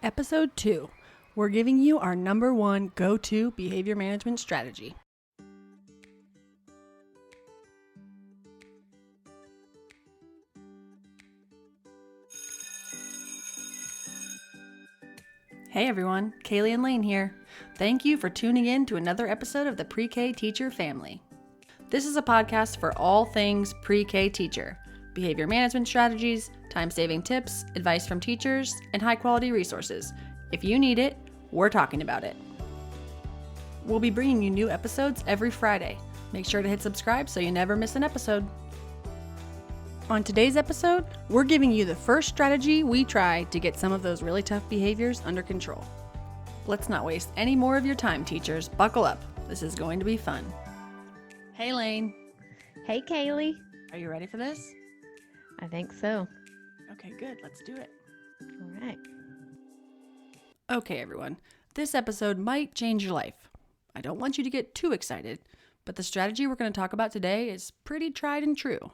Episode 2. We're giving you our number one go-to behavior management strategy. Hey everyone, Caylee and Lane here. Thank you for tuning in to another episode of the Pre-K Teacher Family. This is a podcast for all things pre-K teacher, behavior management strategies, time-saving tips, advice from teachers, and high-quality resources. If you need it, we're talking about it. We'll be bringing you new episodes every Friday. Make sure to hit subscribe so you never miss an episode. On today's episode, we're giving you the first strategy we try to get some of those really tough behaviors under control. Let's not waste any more of your time, teachers. Buckle up. This is going to be fun. Hey, Lane. Hey, Caylee. Are you ready for this? I think so. Okay, good. Let's do it. All right. Okay, everyone. This episode might change your life. I don't want you to get too excited, but the strategy we're going to talk about today is pretty tried and true.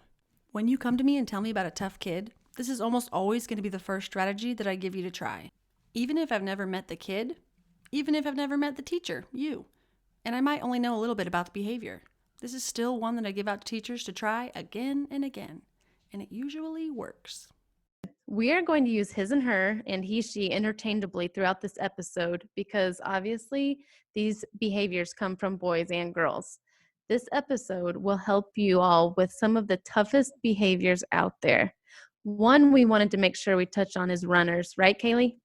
When you come to me and tell me about a tough kid, this is almost always going to be the first strategy that I give you to try. Even if I've never met the kid, even if I've never met the teacher, you, and I might only know a little bit about the behavior, this is still one that I give out to teachers to try again and again, and it usually works. We are going to use his and her and he, she interchangeably throughout this episode because obviously these behaviors come from boys and girls. This episode will help you all with some of the toughest behaviors out there. One we wanted to make sure we touch on is runners, right, Caylee?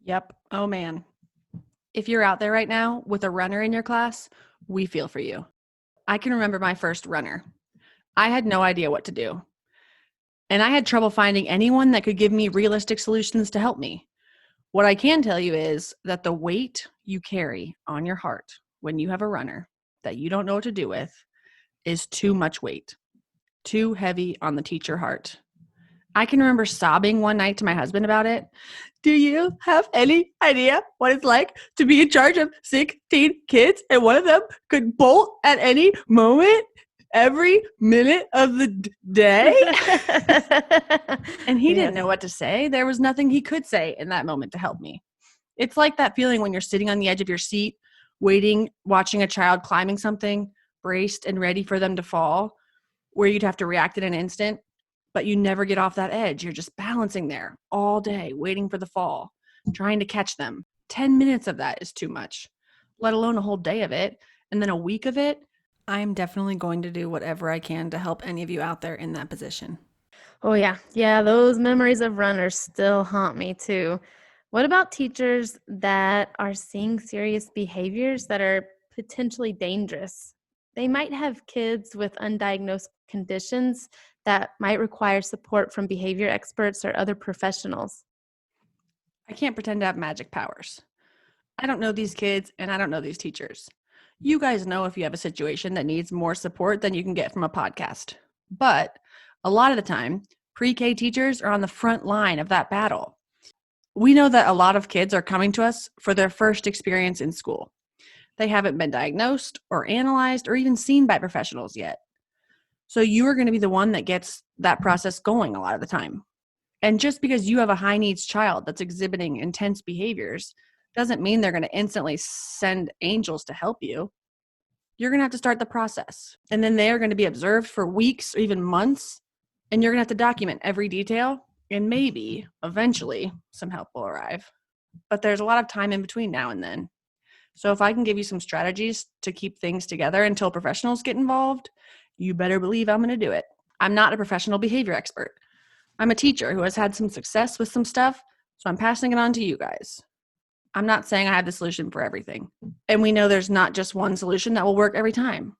Yep. Oh, man. If you're out there right now with a runner in your class, we feel for you. I can remember my first runner. I had no idea what to do. And I had trouble finding anyone that could give me realistic solutions to help me. What I can tell you is that the weight you carry on your heart when you have a runner that you don't know what to do with is too much weight, too heavy on the teacher heart. I can remember sobbing one night to my husband about it. Do you have any idea what it's like to be in charge of 16 kids and one of them could bolt at any moment? Every minute of the day? And he didn't know what to say. There was nothing he could say in that moment to help me. It's like that feeling when you're sitting on the edge of your seat, waiting, watching a child climbing something, braced and ready for them to fall, where you'd have to react in an instant, but you never get off that edge. You're just balancing there all day, waiting for the fall, trying to catch them. 10 minutes of that is too much, let alone a whole day of it, and then a week of it. I'm definitely going to do whatever I can to help any of you out there in that position. Oh, yeah. Yeah, those memories of runners still haunt me too. What about teachers that are seeing serious behaviors that are potentially dangerous? They might have kids with undiagnosed conditions that might require support from behavior experts or other professionals. I can't pretend to have magic powers. I don't know these kids and I don't know these teachers. You guys know if you have a situation that needs more support than you can get from a podcast. But a lot of the time, pre-K teachers are on the front line of that battle. We know that a lot of kids are coming to us for their first experience in school. They haven't been diagnosed or analyzed or even seen by professionals yet. So you are going to be the one that gets that process going a lot of the time. And just because you have a high needs child that's exhibiting intense behaviors doesn't mean they're going to instantly send angels to help you. You're going to have to start the process. And then they are going to be observed for weeks or even months. And you're going to have to document every detail. And maybe, eventually, some help will arrive. But there's a lot of time in between now and then. So if I can give you some strategies to keep things together until professionals get involved, you better believe I'm going to do it. I'm not a professional behavior expert. I'm a teacher who has had some success with some stuff, so I'm passing it on to you guys. I'm not saying I have the solution for everything. And we know there's not just one solution that will work every time.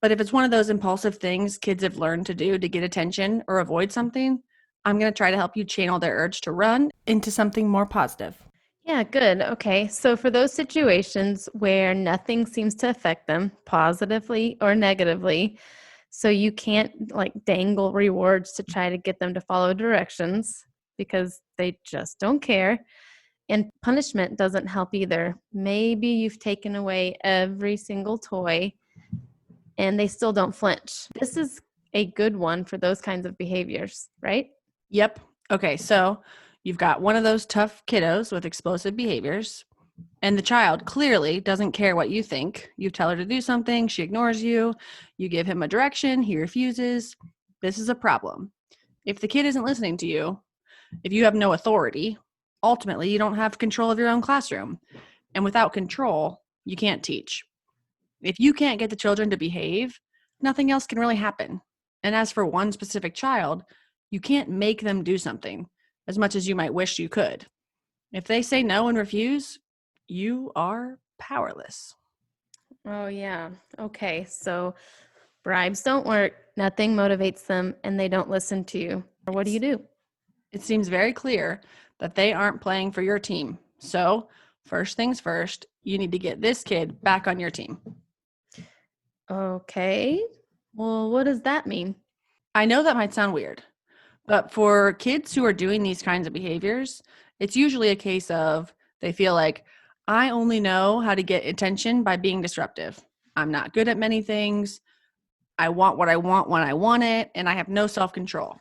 But if it's one of those impulsive things kids have learned to do to get attention or avoid something, I'm going to try to help you channel their urge to run into something more positive. Yeah, good. Okay. So for those situations where nothing seems to affect them positively or negatively, so you can't dangle rewards to try to get them to follow directions because they just don't care. And punishment doesn't help either. Maybe you've taken away every single toy and they still don't flinch. This is a good one for those kinds of behaviors, right? Yep. Okay, so You've got one of those tough kiddos with explosive behaviors, and the child clearly doesn't care what you think. You tell her to do something, she ignores you. You give him a direction, he refuses. This is a problem. If the kid isn't listening to you, if you have no authority, ultimately you don't have control of your own classroom. And without control, you can't teach. If you can't get the children to behave, nothing else can really happen. And as for one specific child, you can't make them do something as much as you might wish you could. If they say no and refuse, you are powerless. Oh, yeah. Okay. So bribes don't work, nothing motivates them, and they don't listen to you. What do you do? It seems very clear that they aren't playing for your team. So, first things first, you need to get this kid back on your team. Okay. Well, what does that mean? I know that might sound weird, but for kids who are doing these kinds of behaviors, it's usually a case of they feel like, I only know how to get attention by being disruptive. I'm not good at many things. I want what I want when I want it, and I have no self-control.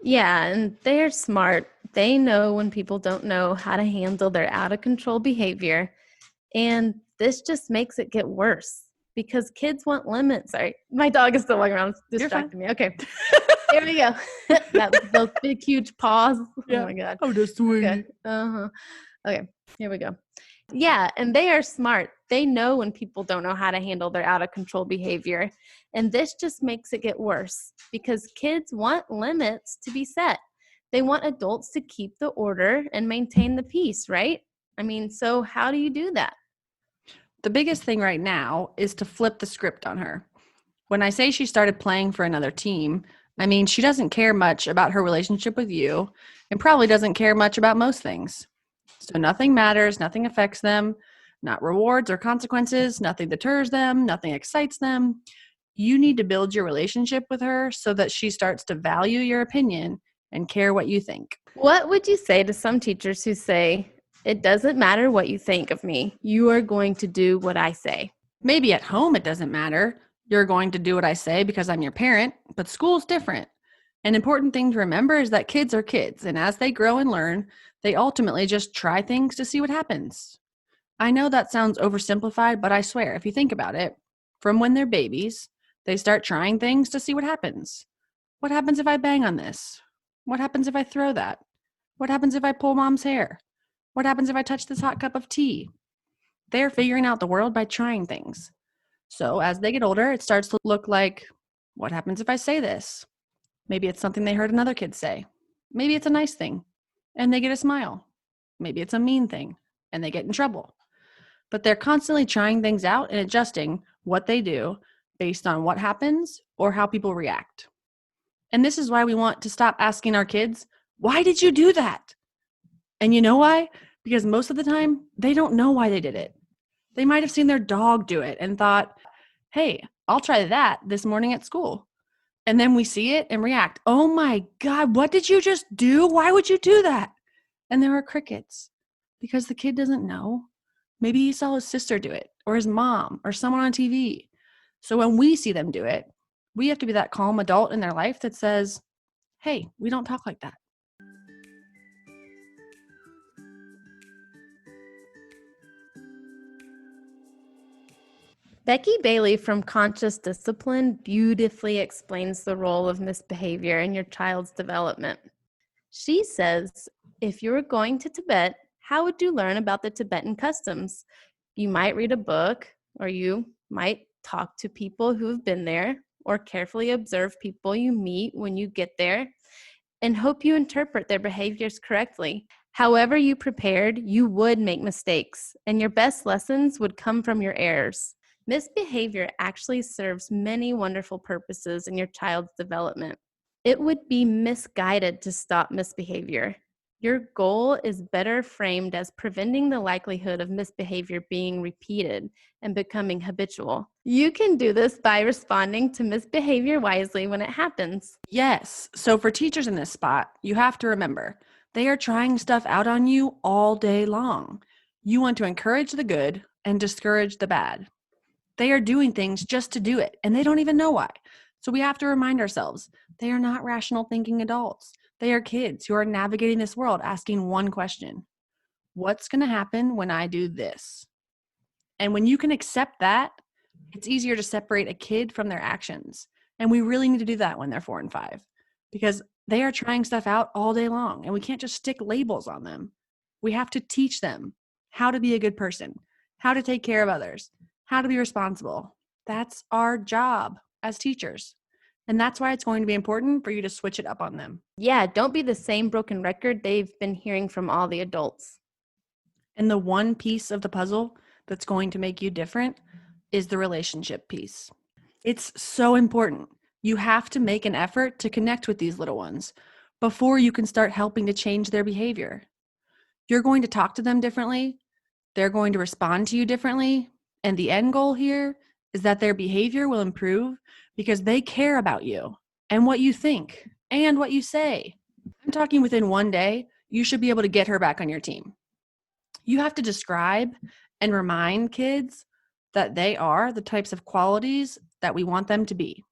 Yeah, and they're smart. They know when people don't know how to handle their out of control behavior. And this just makes it get worse because kids want limits. Sorry, my dog is still walking around You're fine. distracting me. Okay, here we go. Those big, huge paws. Yeah. Oh my God. Oh, that's sweet. Okay. Okay, here we go. Yeah, and they are smart. They know when people don't know how to handle their out of control behavior. And this just makes it get worse because kids want limits to be set. They want adults to keep the order and maintain the peace, right? I mean, so how do you do that? The biggest thing right now is to flip the script on her. When I say she started playing for another team, I mean she doesn't care much about her relationship with you and probably doesn't care much about most things. So nothing matters, nothing affects them, not rewards or consequences, nothing deters them, nothing excites them. You need to build your relationship with her so that she starts to value your opinion and care what you think. What would you say to some teachers who say, it doesn't matter what you think of me, you are going to do what I say? Maybe at home it doesn't matter. You're going to do what I say because I'm your parent, but school's different. An important thing to remember is that kids are kids, and as they grow and learn, they ultimately just try things to see what happens. I know that sounds oversimplified, but I swear, if you think about it, from when they're babies, they start trying things to see what happens. What happens if I bang on this? What happens if I throw that? What happens if I pull mom's hair? What happens if I touch this hot cup of tea? They're figuring out the world by trying things. So as they get older, it starts to look like, what happens if I say this? Maybe it's something they heard another kid say. Maybe it's a nice thing, and they get a smile. Maybe it's a mean thing, and they get in trouble. But they're constantly trying things out and adjusting what they do based on what happens or how people react. And this is why we want to stop asking our kids, why did you do that? And you know why? Because most of the time, they don't know why they did it. They might have seen their dog do it and thought, hey, I'll try that this morning at school. And then we see it and react, oh my God, what did you just do? Why would you do that? And there are crickets because the kid doesn't know. Maybe he saw his sister do it or his mom or someone on TV. So when we see them do it, we have to be that calm adult in their life that says, hey, we don't talk like that. Becky Bailey from Conscious Discipline beautifully explains the role of misbehavior in your child's development. She says, if you were going to Tibet, how would you learn about the Tibetan customs? You might read a book, or you might talk to people who have been there, or carefully observe people you meet when you get there, and hope you interpret their behaviors correctly. However you prepared, you would make mistakes, and your best lessons would come from your errors. Misbehavior actually serves many wonderful purposes in your child's development. It would be misguided to stop misbehavior. Your goal is better framed as preventing the likelihood of misbehavior being repeated and becoming habitual. You can do this by responding to misbehavior wisely when it happens. Yes. So for teachers in this spot, you have to remember they are trying stuff out on you all day long. You want to encourage the good and discourage the bad. They are doing things just to do it, and they don't even know why. So we have to remind ourselves they are not rational thinking adults. They are kids who are navigating this world asking one question: what's going to happen when I do this? And when you can accept that, it's easier to separate a kid from their actions. And we really need to do that when they're 4 and 5, because they are trying stuff out all day long and we can't just stick labels on them. We have to teach them how to be a good person, how to take care of others, how to be responsible. That's our job as teachers. And that's why it's going to be important for you to switch it up on them. Yeah, don't be the same broken record they've been hearing from all the adults. And the one piece of the puzzle that's going to make you different is the relationship piece. It's so important. You have to make an effort to connect with these little ones before you can start helping to change their behavior. You're going to talk to them differently. They're going to respond to you differently. And the end goal here is that their behavior will improve because they care about you and what you think and what you say. I'm talking within one day, you should be able to get her back on your team. You have to describe and remind kids that they are the types of qualities that we want them to be.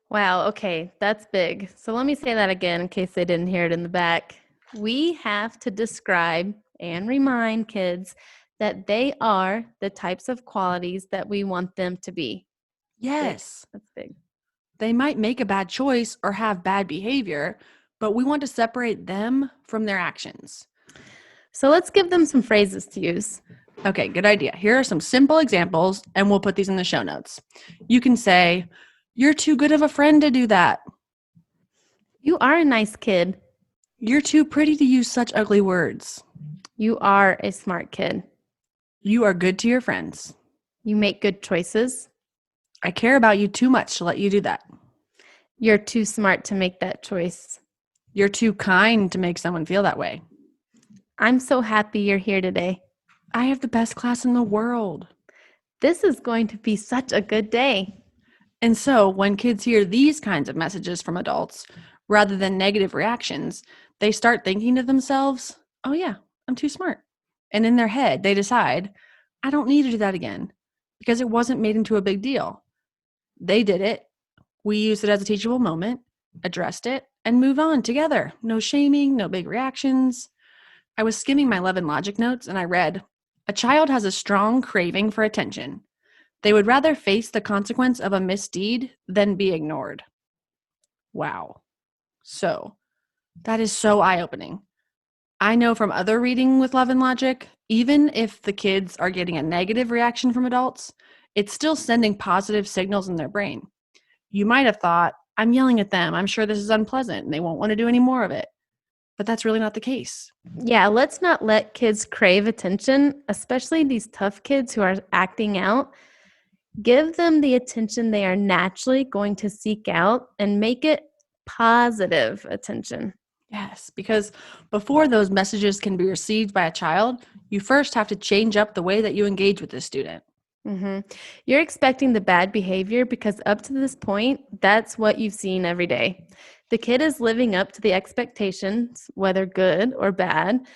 Wow, okay, that's big. So let me say that again in case they didn't hear it in the back. We have to describe and remind kids that they are the types of qualities that we want them to be. Yes, That's big. they might make a bad choice or have bad behavior, but we want to separate them from their actions. So let's give them some phrases to use. Okay, good idea. Here are some simple examples, and we'll put these in the show notes. You can say, "You're too good of a friend to do that." You are a nice kid. "You're too pretty to use such ugly words." You are a smart kid. "You are good to your friends." You make good choices. "I care about you too much to let you do that." You're too smart to make that choice. "You're too kind to make someone feel that way." I'm so happy you're here today. "I have the best class in the world." This is going to be such a good day. And so when kids hear these kinds of messages from adults, rather than negative reactions, they start thinking to themselves, "Oh yeah, I'm too smart." And in their head, they decide, "I don't need to do that again," because it wasn't made into a big deal. They did it. We used it as a teachable moment, addressed it, and moved on together. No shaming, no big reactions. I was skimming my Love and Logic notes and I read, "A child has a strong craving for attention. They would rather face the consequence of a misdeed than be ignored." Wow. So that is so eye-opening. I know from other reading with Love and Logic, even if the kids are getting a negative reaction from adults, it's still sending positive signals in their brain. You might have thought, "I'm yelling at them. I'm sure this is unpleasant and they won't want to do any more of it." But that's really not the case. Yeah, let's not let kids crave attention, especially these tough kids who are acting out. Give them the attention they are naturally going to seek out and make it positive attention. Yes, because before those messages can be received by a child, you first have to change up the way that you engage with the student. You're expecting the bad behavior because up to this point, that's what you've seen every day. The kid is living up to the expectations, whether good or bad.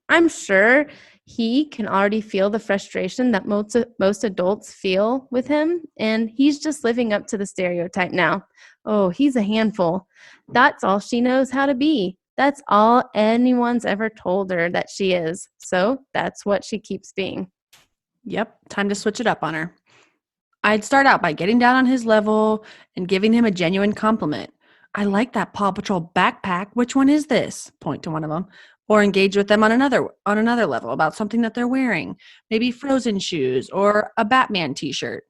I'm sure he can already feel the frustration that most adults feel with him, and he's just living up to the stereotype now. Oh, he's a handful. That's all she knows how to be. That's all anyone's ever told her that she is. So that's what she keeps being. Yep, time to switch it up on her. I'd start out by getting down on his level and giving him a genuine compliment. "I like that Paw Patrol backpack. Which one is this?" Point to one of them. Or engage with them on another level about something that they're wearing, maybe Frozen shoes or a Batman t-shirt.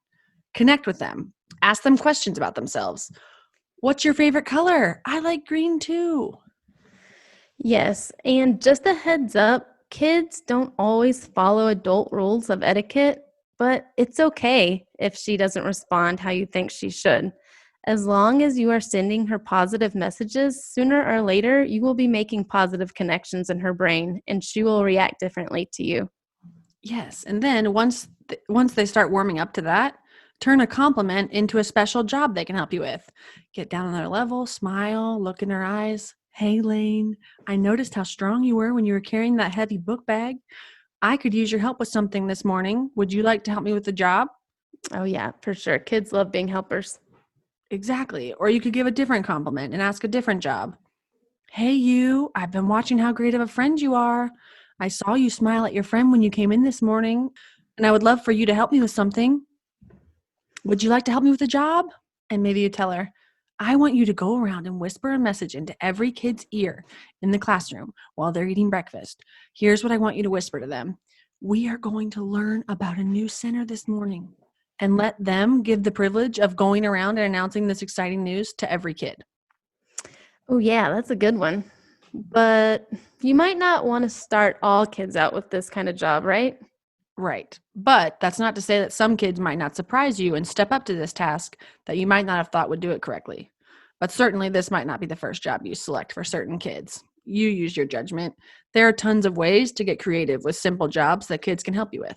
Connect with them. Ask them questions about themselves. "What's your favorite color?" "I like green too." Yes, and just a heads up, kids don't always follow adult rules of etiquette, but it's okay if she doesn't respond how you think she should. As long as you are sending her positive messages, sooner or later you will be making positive connections in her brain and she will react differently to you. Yes, and then once they start warming up to that, turn a compliment into a special job they can help you with. Get down on their level, smile, look in their eyes. "Hey, Lane, I noticed how strong you were when you were carrying that heavy book bag. I could use your help with something this morning. Would you like to help me with the job?" Oh, yeah, for sure. Kids love being helpers. Exactly. Or you could give a different compliment and ask a different job. Hey, you, I've been watching how great of a friend you are. I saw you smile at your friend when you came in this morning, and I would love for you to help me with something. Would you like to help me with a job? And maybe you tell her, I want you to go around and whisper a message into every kid's ear in the classroom while they're eating breakfast. Here's what I want you to whisper to them. We are going to learn about a new center this morning. And let them give the privilege of going around and announcing this exciting news to every kid. Oh, yeah, that's a good one. But you might not want to start all kids out with this kind of job, right? Right. But that's not to say that some kids might not surprise you and step up to this task that you might not have thought would do it correctly. But certainly, this might not be the first job you select for certain kids. You use your judgment. There are tons of ways to get creative with simple jobs that kids can help you with.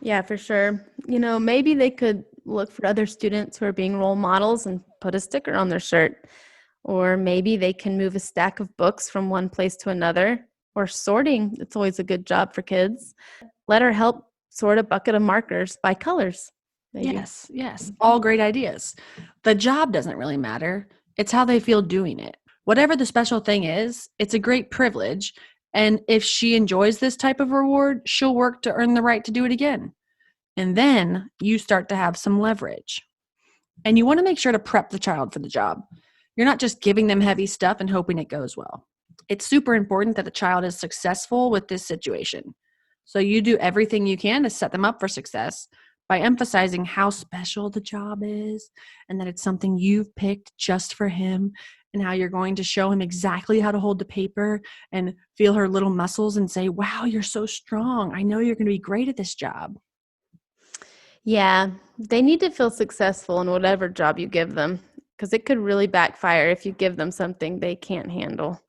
Yeah, for sure. Maybe they could look for other students who are being role models and put a sticker on their shirt. Or maybe they can move a stack of books from one place to another. Or sorting, it's always a good job for kids. Let her help sort a bucket of markers by colors, maybe. Yes. All great ideas. The job doesn't really matter, it's how they feel doing it. Whatever the special thing is, it's a great privilege. And if she enjoys this type of reward, she'll work to earn the right to do it again. And then you start to have some leverage. And you want to make sure to prep the child for the job. You're not just giving them heavy stuff and hoping it goes well. It's super important that the child is successful with this situation. So you do everything you can to set them up for success by emphasizing how special the job is and that it's something you've picked just for him and how you're going to show him exactly how to hold the paper and feel her little muscles and say, wow, you're so strong. I know you're going to be great at this job. Yeah, they need to feel successful in whatever job you give them because it could really backfire if you give them something they can't handle.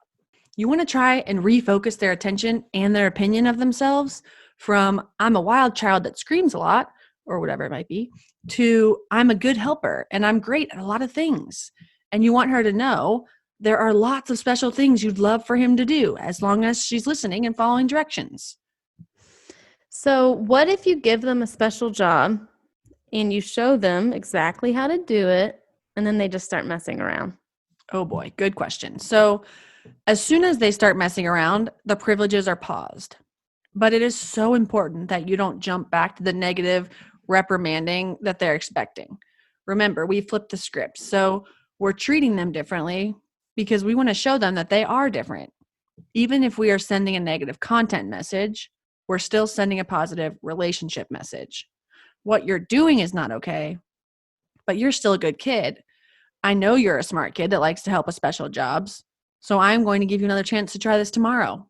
You want to try and refocus their attention and their opinion of themselves from I'm a wild child that screams a lot or whatever it might be to I'm a good helper and I'm great at a lot of things. And you want her to know there are lots of special things you'd love for him to do as long as she's listening and following directions. So, what if you give them a special job and you show them exactly how to do it and then they just start messing around? Oh boy, good question. So, as soon as they start messing around, the privileges are paused. But it is so important that you don't jump back to the negative reprimanding that they're expecting. Remember, we flipped the script. So we're treating them differently because we want to show them that they are different. Even if we are sending a negative content message, we're still sending a positive relationship message. What you're doing is not okay, but you're still a good kid. I know you're a smart kid that likes to help with special jobs. So I'm going to give you another chance to try this tomorrow.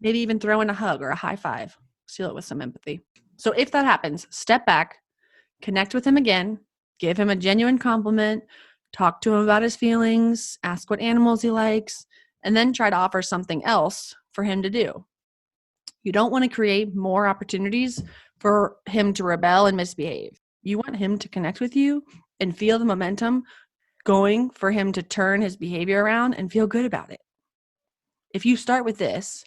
Maybe even throw in a hug or a high five. Seal it with some empathy. So if that happens, step back, connect with him again, give him a genuine compliment, talk to him about his feelings, ask what animals he likes, and then try to offer something else for him to do. You don't want to create more opportunities for him to rebel and misbehave. You want him to connect with you and feel the momentum going for him to turn his behavior around and feel good about it. If you start with this,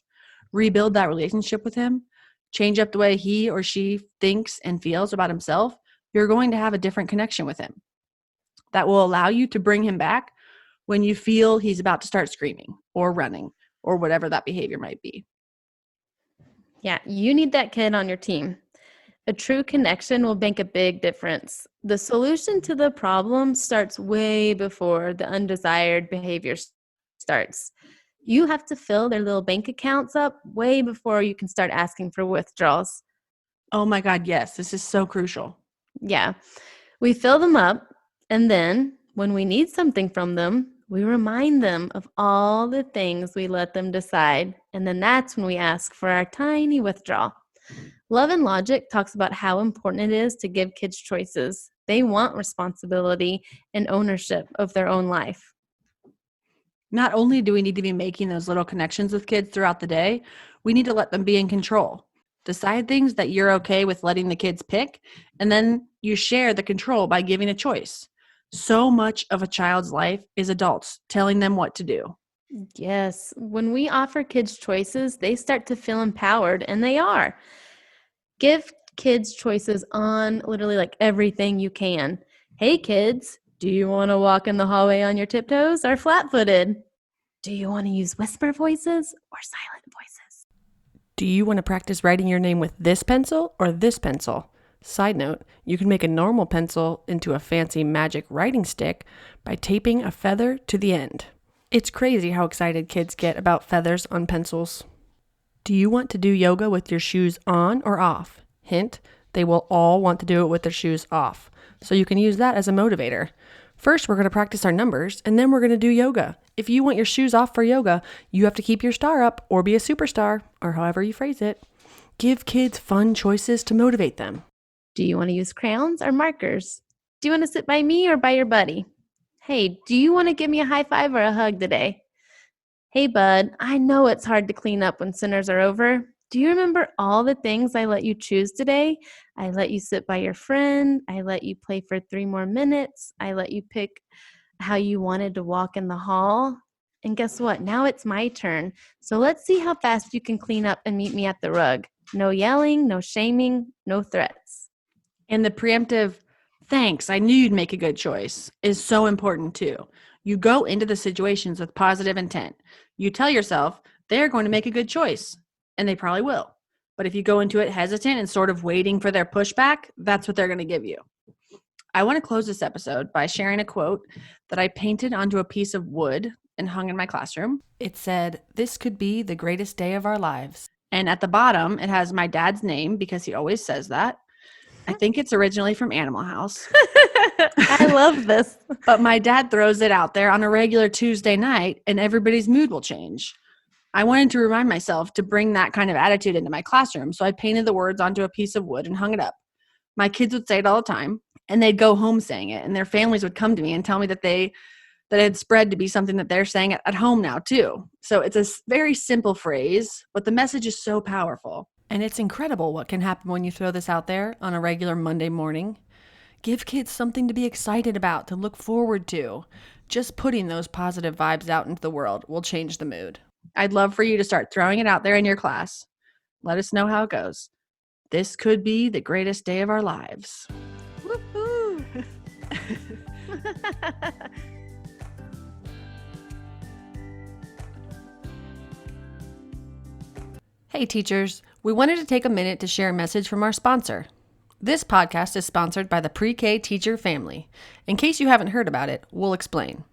rebuild that relationship with him, change up the way he or she thinks and feels about himself, you're going to have a different connection with him that will allow you to bring him back when you feel he's about to start screaming or running or whatever that behavior might be. Yeah, you need that kid on your team. A true connection will make a big difference. The solution to the problem starts way before the undesired behavior starts. You have to fill their little bank accounts up way before you can start asking for withdrawals. Oh my God, yes, this is so crucial. Yeah, we fill them up, and then when we need something from them, we remind them of all the things we let them decide. And then that's when we ask for our tiny withdrawal. Love and Logic talks about how important it is to give kids choices. They want responsibility and ownership of their own life. Not only do we need to be making those little connections with kids throughout the day, we need to let them be in control. Decide things that you're okay with letting the kids pick, and then you share the control by giving a choice. So much of a child's life is adults telling them what to do. Yes, when we offer kids choices, they start to feel empowered, and they are. Give kids choices on literally like everything you can. Hey, kids, do you want to walk in the hallway on your tiptoes or flat footed? Do you want to use whisper voices or silent voices? Do you want to practice writing your name with this pencil or this pencil? Side note, you can make a normal pencil into a fancy magic writing stick by taping a feather to the end. It's crazy how excited kids get about feathers on pencils. Do you want to do yoga with your shoes on or off? Hint, they will all want to do it with their shoes off. So you can use that as a motivator. First, we're going to practice our numbers, and then we're going to do yoga. If you want your shoes off for yoga, you have to keep your star up or be a superstar, or however you phrase it. Give kids fun choices to motivate them. Do you want to use crayons or markers? Do you want to sit by me or by your buddy? Hey, do you want to give me a high five or a hug today? Hey, bud, I know it's hard to clean up when sinners are over. Do you remember all the things I let you choose today? I let you sit by your friend. I let you play for 3 more minutes. I let you pick how you wanted to walk in the hall. And guess what? Now it's my turn. So let's see how fast you can clean up and meet me at the rug. No yelling, no shaming, no threats. And the preemptive, thanks, I knew you'd make a good choice, is so important too. You go into the situations with positive intent. You tell yourself they're going to make a good choice, and they probably will. But if you go into it hesitant and sort of waiting for their pushback, that's what they're going to give you. I want to close this episode by sharing a quote that I painted onto a piece of wood and hung in my classroom. It said, "This could be the greatest day of our lives." And at the bottom, it has my dad's name because he always says that. I think it's originally from Animal House. I love this. But my dad throws it out there on a regular Tuesday night and everybody's mood will change. I wanted to remind myself to bring that kind of attitude into my classroom, so I painted the words onto a piece of wood and hung it up. My kids would say it all the time, and they'd go home saying it, and their families would come to me and tell me that it had spread to be something that they're saying at home now too. So it's a very simple phrase, but the message is so powerful. And it's incredible what can happen when you throw this out there on a regular Monday morning. Give kids something to be excited about, to look forward to. Just putting those positive vibes out into the world will change the mood. I'd love for you to start throwing it out there in your class. Let us know how it goes. This could be the greatest day of our lives. Woohoo! Hey teachers, we wanted to take a minute to share a message from our sponsor. This podcast is sponsored by the Pre-K Teacher Family. In case you haven't heard about it, we'll explain.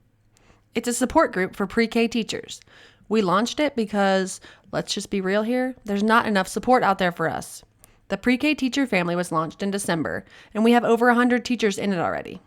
It's a support group for pre-K teachers. We launched it because, let's just be real here, there's not enough support out there for us. The Pre-K Teacher Family was launched in December, and we have over 100 teachers in it already.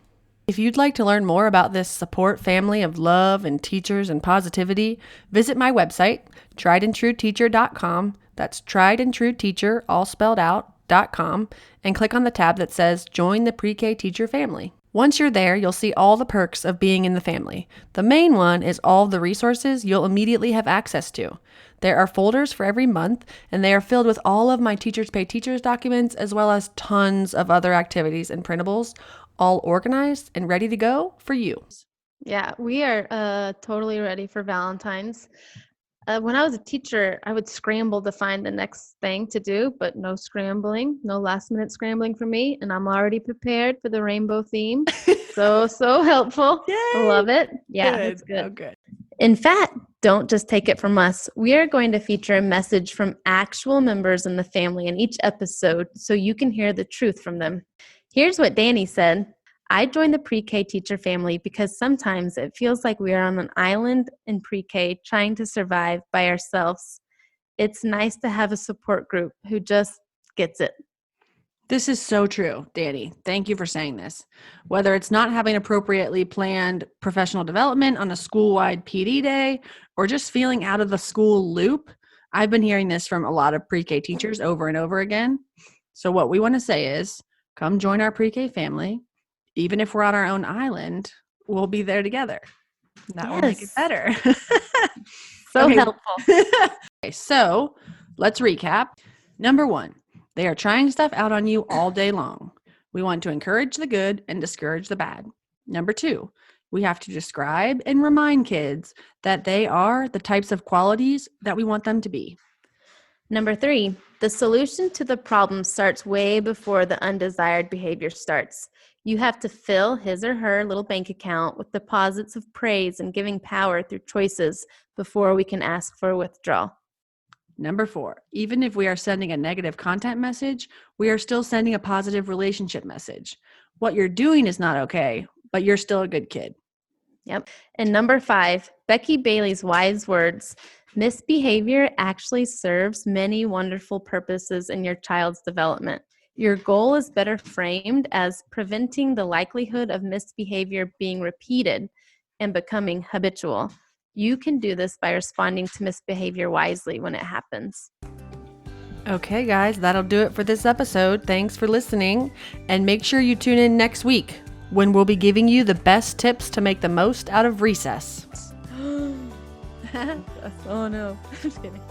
If you'd like to learn more about this support family of love and teachers and positivity, visit my website, triedandtrueteacher.com. That's triedandtrueteacher, all spelled out, .com, and click on the tab that says Join the Pre-K Teacher Family. Once you're there, you'll see all the perks of being in the family. The main one is all the resources you'll immediately have access to. There are folders for every month, and they are filled with all of my Teachers Pay Teachers documents, as well as tons of other activities and printables, all organized and ready to go for you. Yeah, we are totally ready for Valentine's. When I was a teacher, I would scramble to find the next thing to do, but no scrambling, no last minute scrambling for me. And I'm already prepared for the rainbow theme. So helpful. Yay! Love it. Yeah, Good. that's good. Oh, good. In fact, don't just take it from us. We are going to feature a message from actual members in the family in each episode so you can hear the truth from them. Here's what Danny said. I joined the pre-K teacher family because sometimes it feels like we are on an island in pre-K trying to survive by ourselves. It's nice to have a support group who just gets it. This is so true, Danny. Thank you for saying this. Whether it's not having appropriately planned professional development on a school-wide PD day or just feeling out of the school loop, I've been hearing this from a lot of pre-K teachers over and over again. So what we want to say is, come join our pre-K family. Even if we're on our own island, we'll be there together. That will make it better. Helpful. Okay, so let's recap. Number 1, they are trying stuff out on you all day long. We want to encourage the good and discourage the bad. Number 2, we have to describe and remind kids that they are the types of qualities that we want them to be. Number 3, the solution to the problem starts way before the undesired behavior starts. You have to fill his or her little bank account with deposits of praise and giving power through choices before we can ask for a withdrawal. Number 4, even if we are sending a negative content message, we are still sending a positive relationship message. What you're doing is not okay, but you're still a good kid. Yep. And number 5, Becky Bailey's wise words. Misbehavior actually serves many wonderful purposes in your child's development. Your goal is better framed as preventing the likelihood of misbehavior being repeated and becoming habitual. You can do this by responding to misbehavior wisely when it happens. Okay, guys, that'll do it for this episode. Thanks for listening. And make sure you tune in next week when we'll be giving you the best tips to make the most out of recess. Oh no, I'm just kidding.